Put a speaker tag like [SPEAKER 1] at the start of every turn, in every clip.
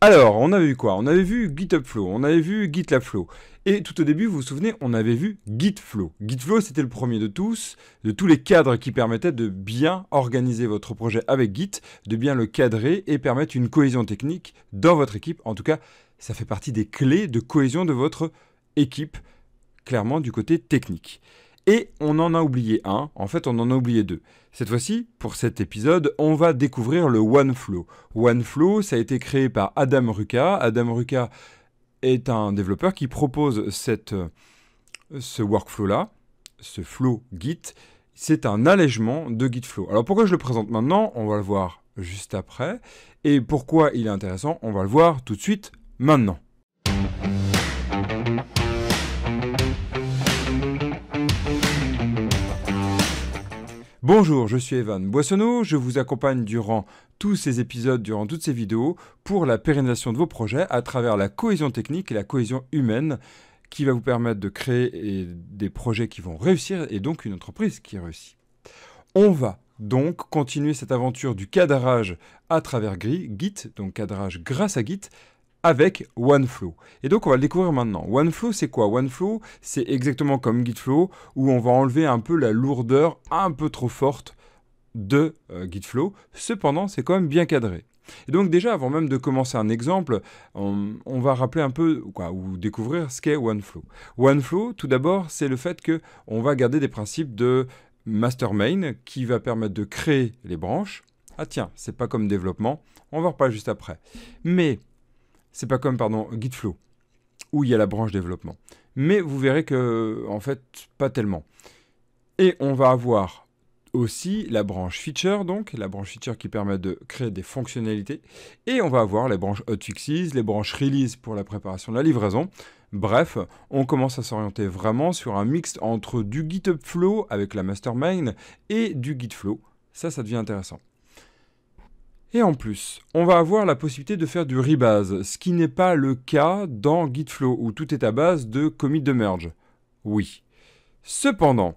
[SPEAKER 1] Alors, on avait vu quoi? On avait vu GitHub Flow, on avait vu GitLab Flow. Et tout au début, vous vous souvenez, on avait vu Gitflow. Gitflow, c'était le premier de tous les cadres qui permettaient de bien organiser votre projet avec Git, de bien le cadrer et permettre une cohésion technique dans votre équipe. En tout cas, ça fait partie des clés de cohésion de votre équipe, clairement du côté technique. Et on en a oublié un, en fait on en a oublié deux. Cette fois-ci, pour cet épisode, on va découvrir le OneFlow. OneFlow, ça a été créé par Adam Ruka. Adam Ruka est un développeur qui propose ce workflow-là, ce flow Git. C'est un allègement de Gitflow. Alors pourquoi je le présente maintenant? On va le voir juste après. Et pourquoi il est intéressant? On va le voir tout de suite maintenant. Bonjour, je suis Evan Boissonneau, je vous accompagne durant tous ces épisodes, durant toutes ces vidéos, pour la pérennisation de vos projets à travers la cohésion technique et la cohésion humaine qui va vous permettre de créer des projets qui vont réussir et donc une entreprise qui réussit. On va donc continuer cette aventure du cadrage à travers Git, donc cadrage grâce à Git, avec OneFlow. Et donc on va le découvrir maintenant. OneFlow, c'est quoi? OneFlow, c'est exactement comme Gitflow, où on va enlever un peu la lourdeur un peu trop forte de Gitflow. Cependant, c'est quand même bien cadré. Et donc déjà, avant même de commencer un exemple, on va rappeler un peu, ou découvrir ce qu'est OneFlow. OneFlow, tout d'abord, c'est le fait qu'on va garder des principes de master main qui va permettre de créer les branches. Ah tiens, c'est pas comme développement, on va en reparler juste après. Mais c'est pas comme, Gitflow, où il y a la branche développement. Mais vous verrez que, en fait, pas tellement. Et on va avoir aussi la branche feature, donc, la branche feature qui permet de créer des fonctionnalités. Et on va avoir les branches hotfixes, les branches release pour la préparation de la livraison. Bref, on commence à s'orienter vraiment sur un mix entre du GitHub Flow avec la master main et du Gitflow. Ça devient intéressant. Et en plus, on va avoir la possibilité de faire du rebase, ce qui n'est pas le cas dans Gitflow, où tout est à base de commit de merge. Oui. Cependant,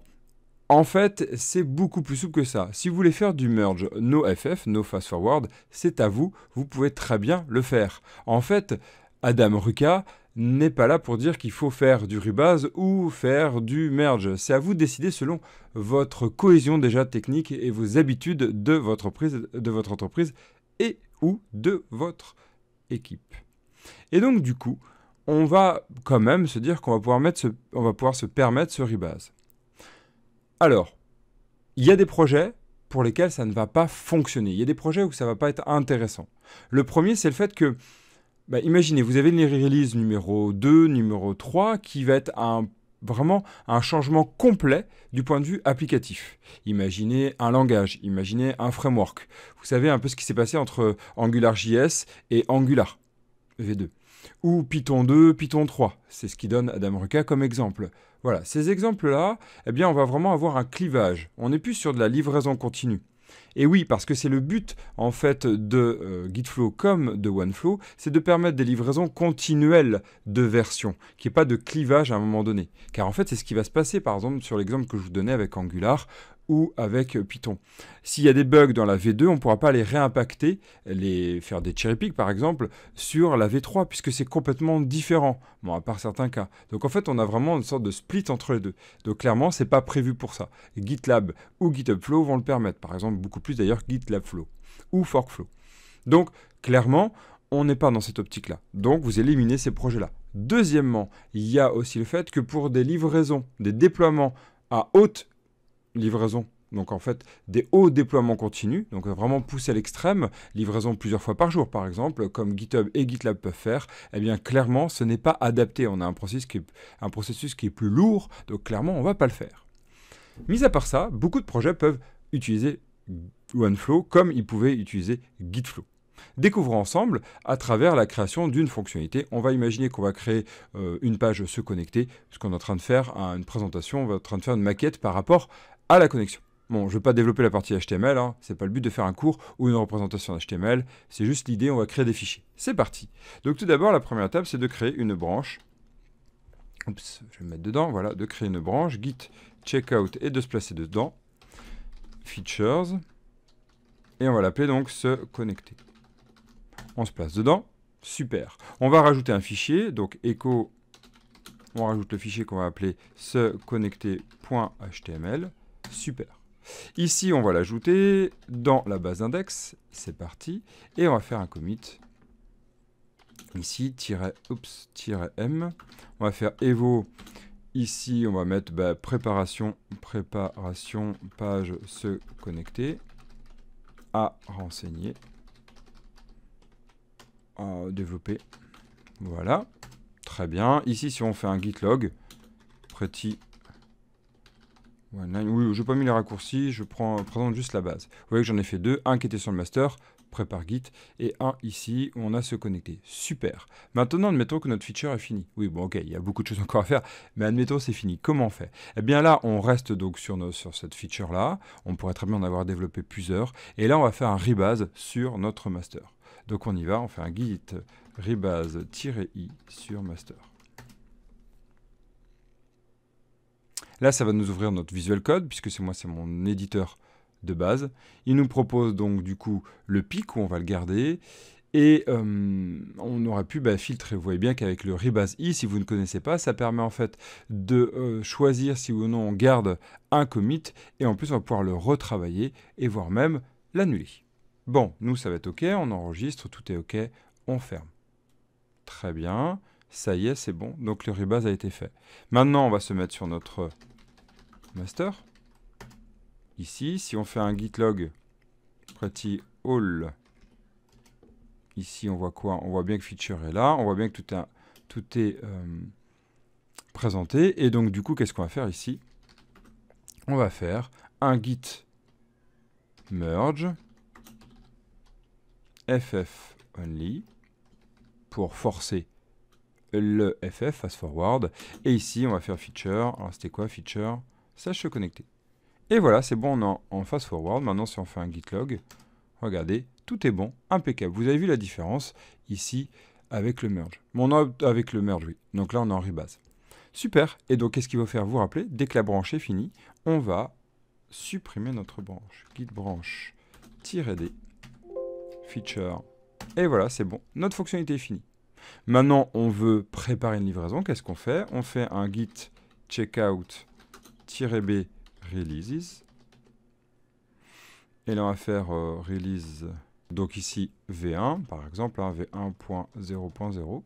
[SPEAKER 1] en fait, c'est beaucoup plus souple que ça. Si vous voulez faire du merge no FF, no fast forward, c'est à vous, vous pouvez très bien le faire. En fait, Adam Ruka n'est pas là pour dire qu'il faut faire du rebase ou faire du merge. C'est à vous de décider selon votre cohésion déjà technique et vos habitudes de votre entreprise et ou de votre équipe. Et donc du coup, on va quand même se dire qu'on va pouvoir se permettre ce rebase. Alors, il y a des projets pour lesquels ça ne va pas fonctionner. Il y a des projets où ça ne va pas être intéressant. Le premier, c'est le fait que imaginez, vous avez une release numéro 2, numéro 3, qui va être vraiment un changement complet du point de vue applicatif. Imaginez un langage, imaginez un framework. Vous savez un peu ce qui s'est passé entre AngularJS et Angular V2. Ou Python 2, Python 3. C'est ce qui donne Adam Ruka comme exemple. Voilà, ces exemples-là, eh bien, on va vraiment avoir un clivage. On n'est plus sur de la livraison continue. Et oui, parce que c'est le but, en fait, de Gitflow comme de OneFlow, c'est de permettre des livraisons continuelles de versions, qu'il n'y ait pas de clivage à un moment donné. Car en fait, c'est ce qui va se passer, par exemple, sur l'exemple que je vous donnais avec Angular ou avec Python. S'il y a des bugs dans la V2, on ne pourra pas les réimpacter, faire des cherry pick par exemple, sur la V3, puisque c'est complètement différent, bon, à part certains cas. Donc en fait, on a vraiment une sorte de split entre les deux. Donc clairement, ce n'est pas prévu pour ça. GitLab ou GitHub Flow vont le permettre, par exemple, beaucoup plus d'ailleurs GitLab Flow ou ForkFlow. Donc clairement, on n'est pas dans cette optique-là. Donc vous éliminez ces projets-là. Deuxièmement, il y a aussi le fait que pour des livraisons, des déploiements à haute livraison, donc en fait des hauts déploiements continus, donc vraiment poussé à l'extrême, livraison plusieurs fois par jour par exemple, comme GitHub et GitLab peuvent faire, eh bien clairement ce n'est pas adapté, on a un processus qui est plus lourd, donc clairement on ne va pas le faire. Mis à part ça, beaucoup de projets peuvent utiliser OneFlow comme ils pouvaient utiliser Gitflow. Découvrons ensemble à travers la création d'une fonctionnalité. On va imaginer qu'on va créer une page se connecter, puisqu'on est en train de faire une présentation, on est en train de faire une maquette par rapport à la connexion. Bon, je ne vais pas développer la partie HTML, ce n'est pas le but de faire un cours ou une représentation HTML, c'est juste l'idée, on va créer des fichiers. C'est parti. Donc tout d'abord, la première étape, c'est de créer une branche. Oups, je vais me mettre dedans, voilà, de créer une branche, git checkout et de se placer dedans. Features. Et on va l'appeler donc se connecter. On se place dedans. Super. On va rajouter un fichier, donc echo, on rajoute le fichier qu'on va appeler se connecter.html. Super. Ici, on va l'ajouter dans la base d'index. C'est parti. Et on va faire un commit. Ici, -m. On va faire evo. Ici, on va mettre préparation, page se connecter. À renseigner. À développer. Voilà. Très bien. Ici, si on fait un git log, pretty. Voilà. Oui, je n'ai pas mis les raccourcis, je présente juste la base. Vous voyez que j'en ai fait deux, un qui était sur le master, prépare git, et un ici où on a se connecter. Super. Maintenant, admettons que notre feature est finie. Oui, bon, ok, il y a beaucoup de choses encore à faire, mais admettons c'est fini. Comment on fait? Eh bien là, on reste donc sur cette feature-là. On pourrait très bien en avoir développé plusieurs. Et là, on va faire un rebase sur notre master. Donc on y va, on fait un git rebase-i sur master. Là, ça va nous ouvrir notre Visual Code, puisque c'est mon éditeur de base. Il nous propose donc du coup le pic où on va le garder. Et on aurait pu filtrer. Vous voyez bien qu'avec le rebase i, si vous ne connaissez pas, ça permet en fait de choisir si ou non on garde un commit. Et en plus, on va pouvoir le retravailler et voire même l'annuler. Bon, nous, ça va être OK. On enregistre, tout est OK. On ferme. Très bien. Ça y est, c'est bon. Donc le rebase a été fait. Maintenant, on va se mettre sur notre master. Ici, si on fait un git log pretty all, ici on voit quoi? On voit bien que feature est là. On voit bien que tout est présenté. Et donc du coup, qu'est-ce qu'on va faire ici? On va faire un git merge ff only pour forcer le ff, fast forward. Et ici, on va faire feature. Alors, c'était quoi feature? Sache se connecter. Et voilà, c'est bon, on est en fast forward. Maintenant, si on fait un git log, regardez, tout est bon, impeccable. Vous avez vu la différence ici avec le merge. Bon, avec le merge, oui. Donc là, on est en rebase. Super. Et donc, qu'est-ce qu'il va faire? Vous rappeler, dès que la branche est finie, on va supprimer notre branche. Git branche-d, feature. Et voilà, c'est bon. Notre fonctionnalité est finie. Maintenant, on veut préparer une livraison. Qu'est-ce qu'on fait? On fait un git checkout-b releases. Et là, on va faire release. Donc ici, V1, par exemple, hein, V1.0.0.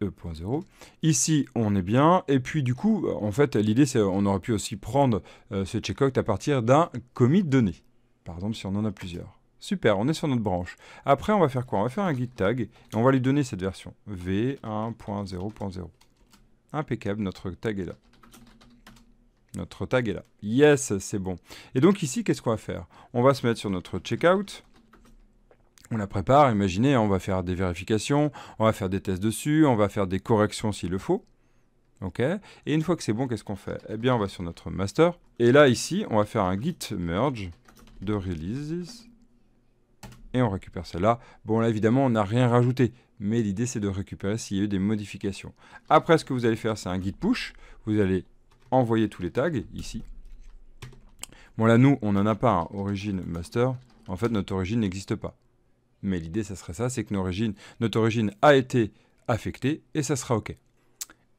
[SPEAKER 1] E.0. Ici, on est bien. Et puis, du coup, en fait, l'idée, c'est on aurait pu aussi prendre ce checkout à partir d'un commit donné. Par exemple, si on en a plusieurs. Super, on est sur notre branche. Après, on va faire quoi? On va faire un git tag et on va lui donner cette version. V1.0.0. Impeccable, notre tag est là. Notre tag est là. Yes, c'est bon. Et donc ici, qu'est-ce qu'on va faire? On va se mettre sur notre checkout. On la prépare, imaginez, on va faire des vérifications, on va faire des tests dessus, on va faire des corrections s'il le faut. OK. Et une fois que c'est bon, qu'est-ce qu'on fait? Eh bien, on va sur notre master. Et là, ici, on va faire un git merge de releases. Et on récupère celle-là. Bon, là, évidemment, on n'a rien rajouté. Mais l'idée, c'est de récupérer s'il y a eu des modifications. Après, ce que vous allez faire, c'est un git push. Vous allez envoyer tous les tags, ici. Bon, là, nous, on n'en a pas, hein, origine master. En fait, notre origine n'existe pas. Mais l'idée, ça serait ça, c'est que notre origine a été affectée, et ça sera OK.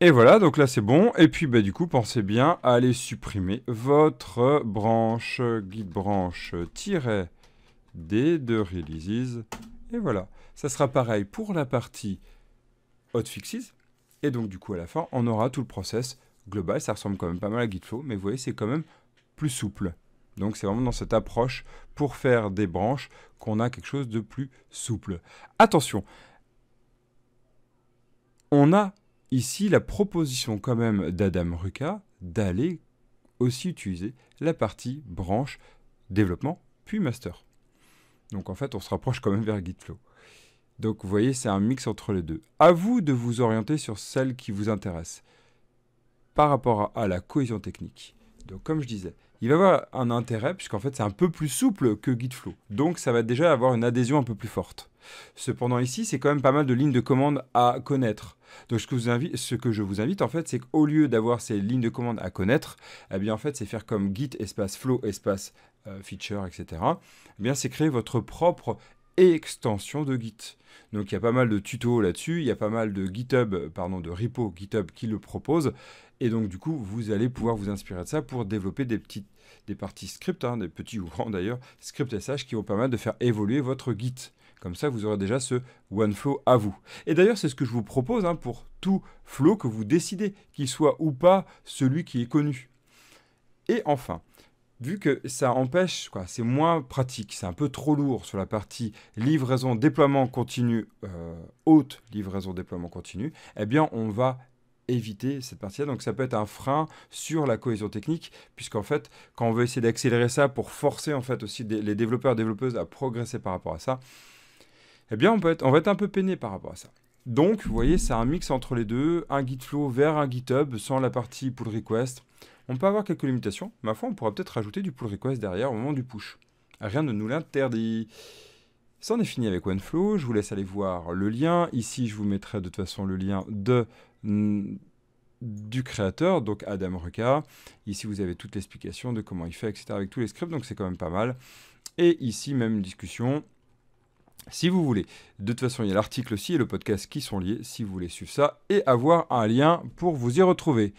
[SPEAKER 1] Et voilà, donc là, c'est bon. Et puis, du coup, pensez bien à aller supprimer votre branche, git branche-d de releases. Et voilà. Ça sera pareil pour la partie hotfixes. Et donc, du coup, à la fin, on aura tout le process global. Ça ressemble quand même pas mal à Gitflow, mais vous voyez, c'est quand même plus souple. Donc, c'est vraiment dans cette approche pour faire des branches qu'on a quelque chose de plus souple. Attention, on a ici la proposition quand même d'Adam Ruka d'aller aussi utiliser la partie branche développement puis master. Donc en fait, on se rapproche quand même vers Gitflow. Donc vous voyez, c'est un mix entre les deux. À vous de vous orienter sur celle qui vous intéresse par rapport à la cohésion technique. Donc comme je disais, il va y avoir un intérêt puisqu'en fait c'est un peu plus souple que Gitflow. Donc ça va déjà avoir une adhésion un peu plus forte. Cependant ici, c'est quand même pas mal de lignes de commande à connaître. Donc ce que je vous invite en fait, c'est qu'au lieu d'avoir ces lignes de commande à connaître, eh bien en fait c'est faire comme git espace flow espace feature, etc. Eh bien c'est créer votre propre extension de Git. Donc il y a pas mal de tutos là-dessus, il y a pas mal de de repos GitHub qui le proposent. Et donc du coup, vous allez pouvoir vous inspirer de ça pour développer des parties script, des petits ou grands d'ailleurs, script SH qui vont permettre de faire évoluer votre Git. Comme ça, vous aurez déjà ce OneFlow à vous. Et d'ailleurs, c'est ce que je vous propose pour tout flow que vous décidez, qu'il soit ou pas celui qui est connu. Et enfin, vu que ça empêche, c'est moins pratique, c'est un peu trop lourd sur la partie livraison, déploiement continu, haute livraison, déploiement continu, eh bien, on va éviter cette partie-là. Donc, ça peut être un frein sur la cohésion technique, puisqu'en fait, quand on veut essayer d'accélérer ça pour forcer en fait aussi les développeurs et développeuses à progresser par rapport à ça, eh bien, on va être un peu peiné par rapport à ça. Donc, vous voyez, c'est un mix entre les deux, un Gitflow vers un GitHub sans la partie pull request. On peut avoir quelques limitations. Ma foi, on pourra peut-être rajouter du pull request derrière au moment du push. Rien ne nous l'interdit. Ça en est fini avec OneFlow. Je vous laisse aller voir le lien. Ici, je vous mettrai de toute façon le lien du créateur, donc Adam Reca. Ici, vous avez toute l'explication de comment il fait, etc. avec tous les scripts, donc c'est quand même pas mal. Et ici, même discussion. Si vous voulez, de toute façon, il y a l'article aussi et le podcast qui sont liés, si vous voulez suivre ça, et avoir un lien pour vous y retrouver.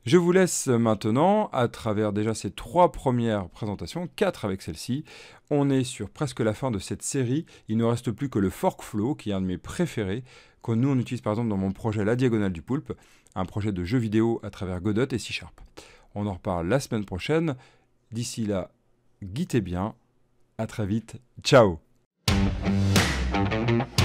[SPEAKER 1] Je vous laisse maintenant, à travers déjà ces 3 premières présentations, 4 avec celle-ci. On est sur presque la fin de cette série. Il ne reste plus que le Forkflow, qui est un de mes préférés, que nous on utilise par exemple dans mon projet La Diagonale du Poulpe, un projet de jeu vidéo à travers Godot et C#. On en reparle la semaine prochaine. D'ici là, guitez bien. À très vite. Ciao. Thank you.